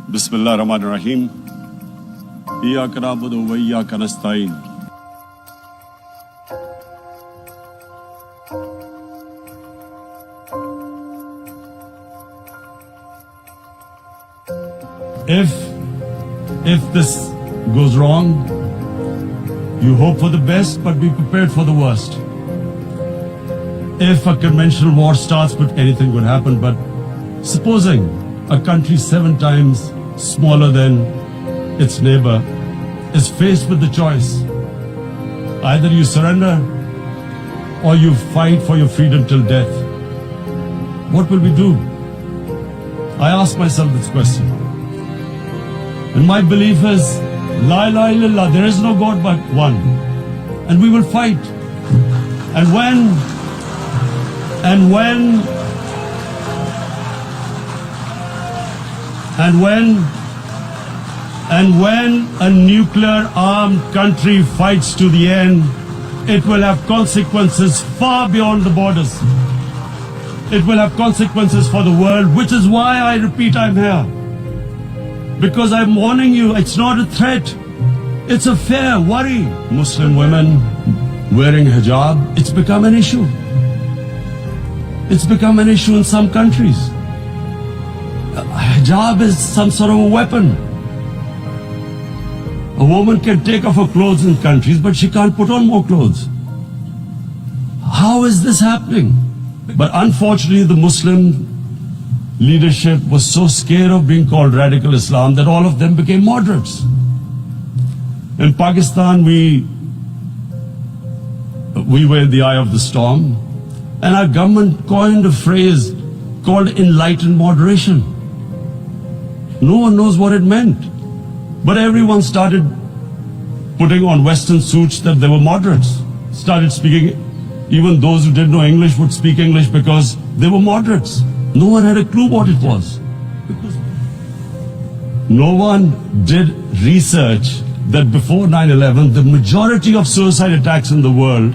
بسم الله الرحمن الرحيم إياك نعبد وإياك نستعين If this goes wrong, you hope for the best but be prepared for the worst. If a conventional war starts, but anything could happen, but supposing a country 7 times smaller than its neighbor is faced with the choice, either you surrender or you fight for your freedom till death, what will we do? I ask myself this question. And my belief is, La ilaha illallah, there is no God but one. And we will fight. And when a nuclear armed country fights to the end, it will have consequences far beyond the borders. It will have consequences for the world, which is why I repeat I'm here. Because I'm warning you, it's not a threat. It's a fair worry. Muslim women wearing hijab, it's become an issue. It's become an issue in some countries. Hijab is some sort of a weapon. A woman can take off her clothes in countries, but she can't put on more clothes. How is this happening? But unfortunately, the Muslim leadership was so scared of being called radical Islam that all of them became moderates. In Pakistan, we were in the eye of the storm, and our government coined a phrase called enlightened moderation. No one knows what it meant, but everyone started putting on Western suits that they were moderates, started speaking. Even those who didn't know English would speak English because they were moderates. No one had a clue what it was. Because no one did research that before 9/11, the majority of suicide attacks in the world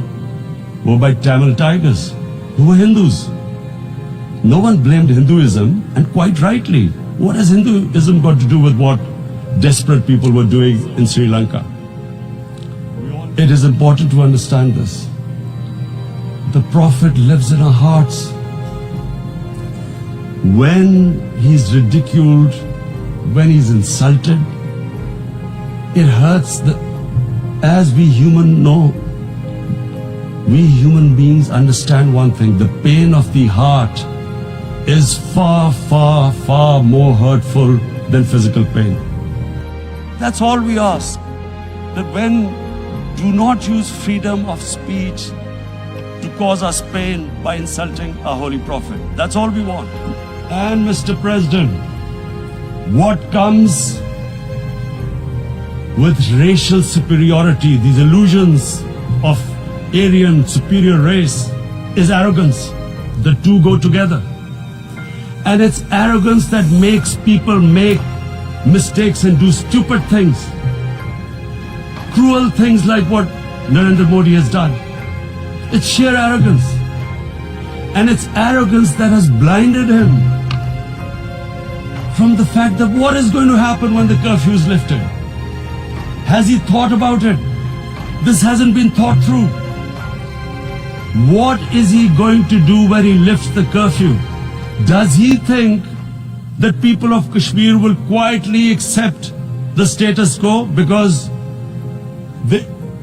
were by Tamil Tigers, who were Hindus. No one blamed Hinduism, and quite rightly. What has Hinduism got to do with what desperate people were doing in Sri Lanka? It is important to understand this. The Prophet lives in our hearts. When he's ridiculed, when he's insulted, it hurts. As we human beings understand one thing: the pain of the heart is far, far, far more hurtful than physical pain. That's all we ask. That do not use freedom of speech to cause us pain by insulting our holy prophet. That's all we want. And Mr. President, what comes with racial superiority, these illusions of Aryan superior race, is arrogance. The two go together. And it's arrogance that makes people make mistakes and do stupid things. Cruel things like what Narendra Modi has done. It's sheer arrogance. And it's arrogance that has blinded him from the fact that what is going to happen when the curfew is lifted. Has he thought about it? This hasn't been thought through. What is he going to do when he lifts the curfew? Does he think that people of Kashmir will quietly accept the status quo because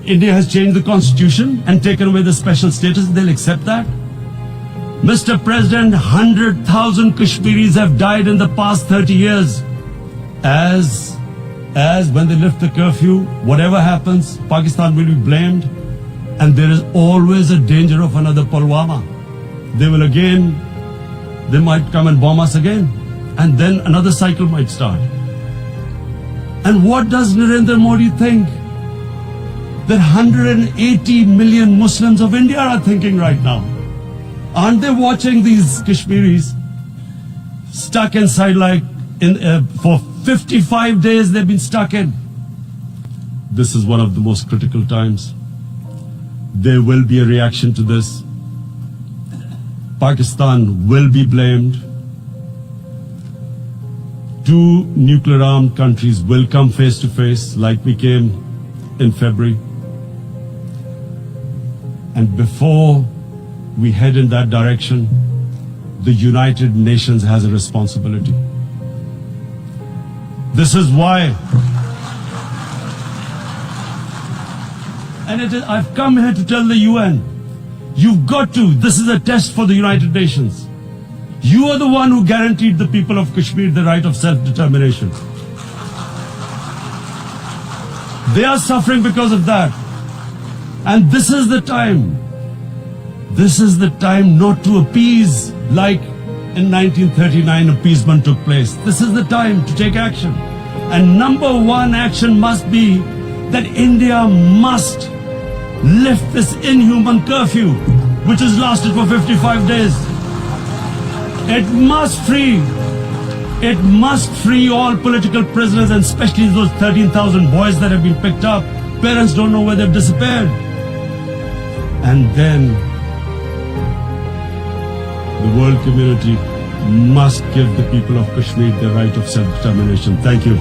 India has changed the constitution and taken away the special status? They'll accept that? Mr. President, 100,000 Kashmiris have died in the past 30 years. As when they lift the curfew, whatever happens, Pakistan will be blamed, and there is always a danger of another Pulwama. They might come and bomb us again, and then another cycle might start. And what does Narendra Modi think? That 180 million Muslims of India are thinking right now. Aren't they watching these Kashmiris stuck inside for 55 days they've been stuck in? This is one of the most critical times. There will be a reaction to this. Pakistan will be blamed. two nuclear-armed countries will come face to face like we came in February. And before we head in that direction, the United Nations has a responsibility. This is why, and I've come here to tell the UN, you've got to, this is a test for the United Nations. You are the one who guaranteed the people of Kashmir the right of self-determination. They are suffering because of that. And this is the time. This is the time not to appease like in 1939 appeasement took place. This is the time to take action. And number one action must be that India must lift this inhuman curfew, which has lasted for 55 days. It must free all political prisoners, and especially those 13,000 boys that have been picked up. Parents don't know where they've disappeared. And then the world community must give the people of Kashmir the right of self-determination. Thank you.